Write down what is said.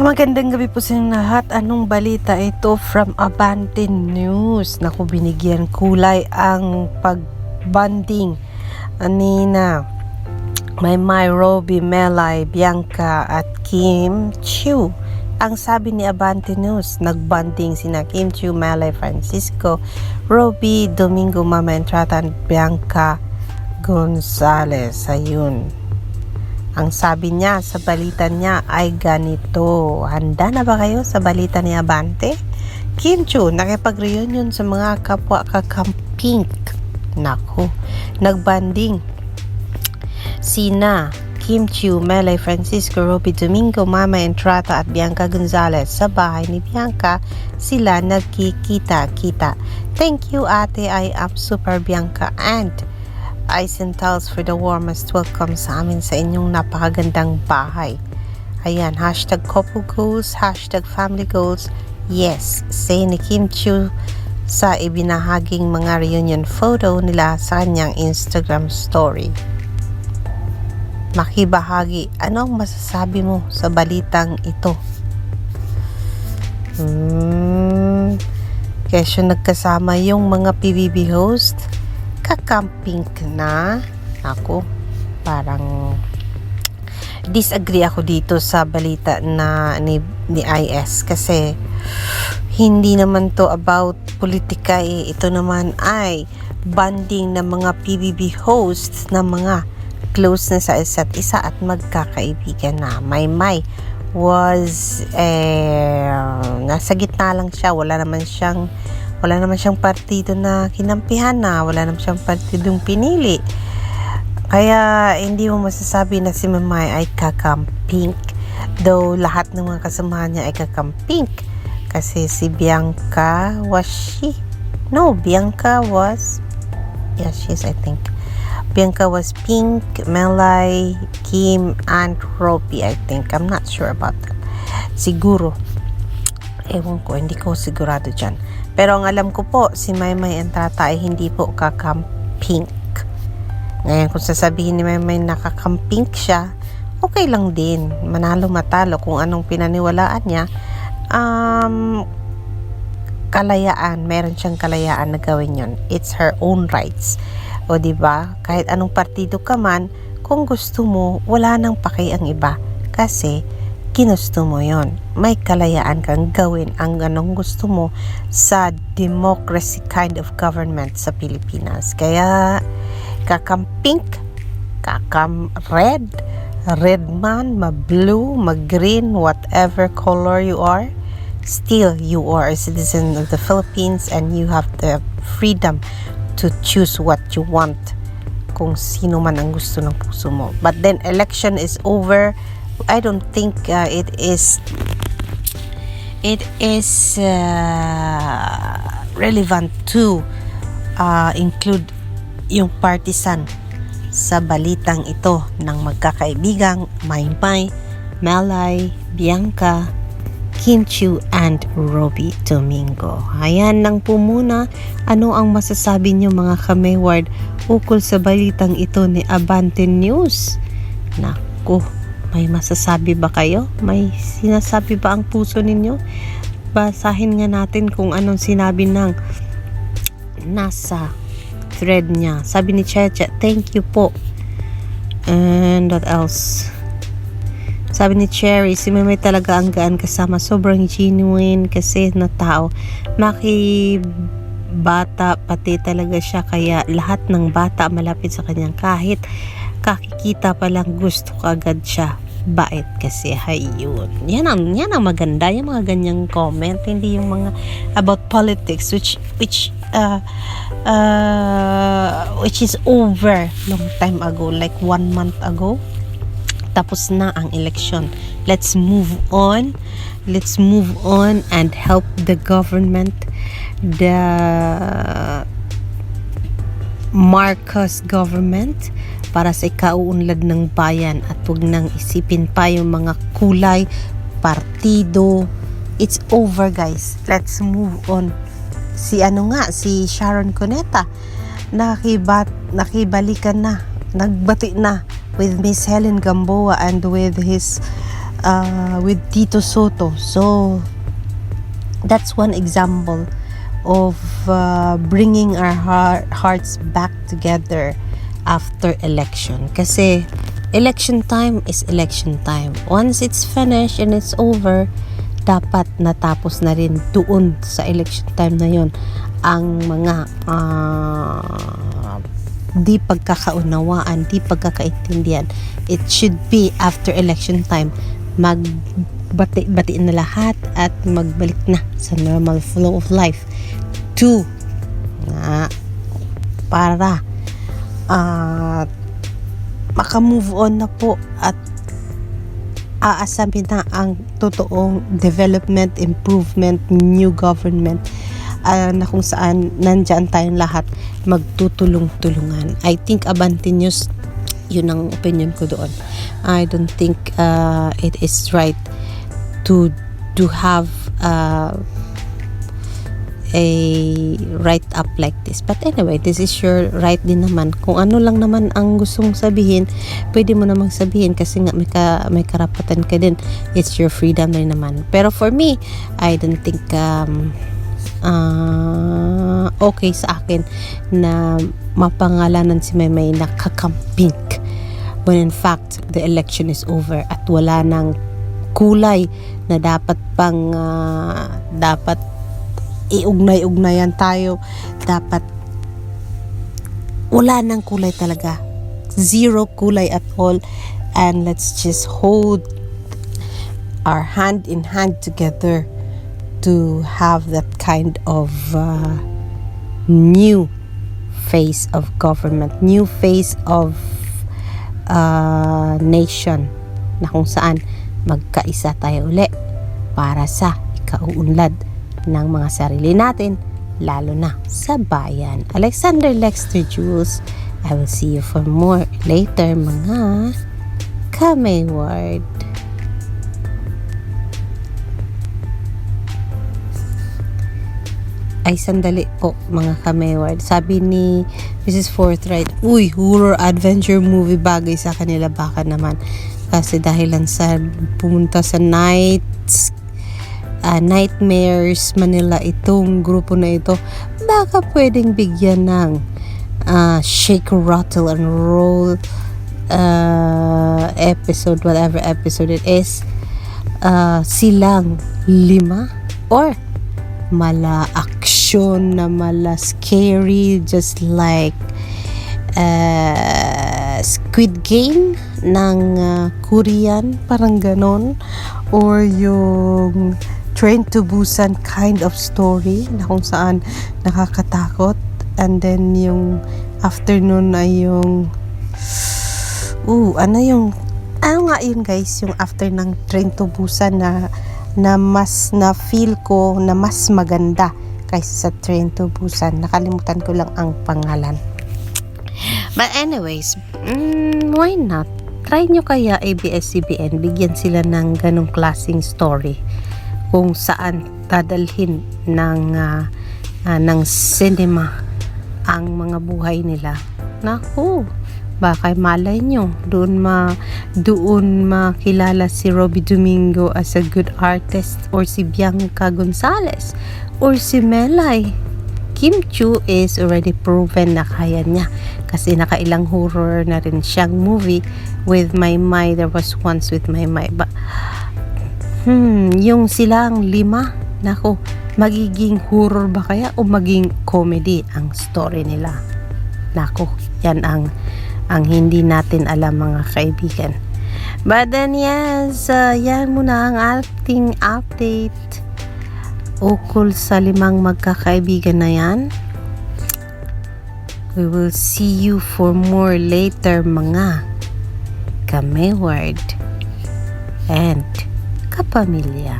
Magandang gabi po sa inyong lahat. Anong balita ito from Abante News? Naku, binigyan kulay ang pagbanding Nina Maymay, Roby, Melay, Bianca at Kim Chiu. Ang sabi ni Abante News, nagbanding sina Kim Chiu, Melay, Francisco, Roby, Domingo, Mama Entrata at Bianca Gonzalez. Ayun. Ang sabi niya sa balita niya ay ganito. Handa na ba kayo sa balita ni Abante? Kim Chiu nakipag-reunion sa mga kapwa kakamping. Naku, nagbanding sina Kim Chiu, Melay, Francisco, Roby, Domingo, Mama Entrata at Bianca Gonzalez. Sa bahay ni Bianca sila nagkikita-kita. Thank you ate, I am super Bianca and Isentals for the warmest welcome sa amin sa inyong napakagandang bahay. Ayan, hashtag couple goals, hashtag family goals. Yes, say ni Kim Chiu sa ibinahaging mga reunion photo nila sa kanyang Instagram story. Makibahagi, ano ang masasabi mo sa balitang ito? Kesyo nagkasama yung mga PBB host, kakamping na. Ako, parang disagree ako dito sa balita na ni IS kasi hindi naman to about politika eh. Ito naman ay banding ng mga PBB hosts na mga close na sa isa't isa at magkakaibigan na. Maymay was nasa gitna lang siya, wala naman siyang partido na kinampihan na, wala naman siyang partidong pinili. Kaya hindi mo masasabi na si Maymay ay kakamping. Though lahat ng mga kasamahan niya ay kakamping. Kasi si Bianca Bianca was she's I think. Bianca was pink, Melay, Kim, and Roby, I think. I'm not sure about that. Siguro. Ewan ko, hindi ko sigurado dyan. Pero ang alam ko po, si Maymay Entrata ay hindi po kakamping. Ngayon, kung sasabihin ni Maymay nakakamping siya, okay lang din. Manalo matalo kung anong pinaniwalaan niya. Kalayaan, meron siyang kalayaan na gawin yun. It's her own rights. O diba, kahit anong partido ka man, kung gusto mo, wala nang paki ang iba. Kasi, ginusto mo yon. May kalayaan kang gawin ang anong gusto mo sa democracy kind of government sa Pilipinas. Kaya, kakampink, red man, ma-blue, ma-green, whatever color you are, still you are a citizen of the Philippines and you have the freedom to choose what you want, kung sino man ang gusto ng puso mo. But then election is over. I don't think it is relevant to include yung partisan sa balitang ito ng magkakaibigang Maymay, Melay, Bianca, Kim Chiu, and Roby Domingo. Ayan lang po muna. Ano ang masasabi niyo mga kamayward ukol sa balitang ito ni Abante News? Naku, may masasabi ba kayo? May sinasabi ba ang puso ninyo? Basahin nga natin kung anong sinabi ng nasa thread niya. Sabi ni Cheche, thank you po. And what else? Sabi ni Cherry, si Maymay talaga ang gaan kasama. Sobrang genuine kasi na tao. Makibata pati talaga siya. Kaya lahat ng bata malapit sa kanya. Kahit kakikita pa lang gusto ka agad siya. Bait kasi. Hayun. Yan ang maganda. Yung mga ganyang comment. Hindi yung mga about politics which is over long time ago. Like 1 month ago. Tapos na ang election. Let's move on and help the government, the Marcos government, para sa ikauunlad ng bayan at huwag nang isipin pa yung mga kulay, partido. It's over, guys. Let's move on. Si Sharon Cuneta nakibalikan na, nagbati na with Miss Helen Gamboa and with his with Tito Soto. So that's one example of bringing our hearts back together after election. Kasi election time is election time. Once it's finished and it's over, dapat natapos na rin doon sa election time na yon ang mga di pagkakaunawaan, di pagkakaintindihan. It should be after election time. Magbati na lahat at magbalik na sa normal flow of life to para maka-move on na po at aasamin na ang totoong development, improvement, new government na kung saan nandyan tayong lahat magtutulong-tulungan. I think Abante News, yun ang opinion ko doon. I don't think it is right to have a write up like this. But anyway, this is your right din naman. Kung ano lang naman ang gustong sabihin, pwede mo namang sabihin kasi nga may karapatan ka din. It's your freedom rin naman. Pero for me, I don't think okay sa akin na mapangalanan si Maymay na kakamping when in fact the election is over at wala nang kulay na dapat pang dapat iugnay-ugnayan tayo. Dapat wala nang kulay talaga, zero kulay at all, and let's just hold our hand in hand together to have that kind of new face of government, new face of nation na kung saan magkaisa tayo uli para sa ikauunlad ng mga sarili natin, lalo na sa bayan. Alexander Lexter Jules, I will see you for more later mga Kamayward. Ay, sandali po mga Kamayward. Sabi ni Mrs. Forthright, uy, horror adventure movie bagay sa kanila. Baka naman kasi dahilan sa pumunta sa Nightmares Manila itong grupo na ito, baka pwedeng bigyan ng shake, rattle and roll episode, whatever episode it is, silang 5 or mala action na mala scary, just like Squid Game ng Korean, parang ganon, or yung Train to Busan kind of story na kung saan nakakatakot, and then yung afternoon ay yung ano nga yun guys, yung after ng Train to Busan na mas na feel ko na mas maganda kaysa sa Train to Busan. Nakalimutan ko lang ang pangalan. But anyways, why not? Try nyo kaya ABS-CBN, bigyan sila ng ganong klaseng story kung saan dadalhin ng cinema ang mga buhay nila. Naku, baka malay nyo doon makilala si Robbie Domingo as a good artist, or si Bianca Gonzalez, or si Melay. Kim Chiu is already proven na kaya niya kasi nakailang horror na rin siyang movie with Maymay. There was once with Maymay. Yung silang 5, nako, magiging horror ba kaya o maging comedy ang story nila? Nako, yan ang hindi natin alam mga kaibigan. But then yes, yan muna ang ating update ukol sa 5 magkakaibigan na yan. We will see you for more later mga Kamayward and kapamilya.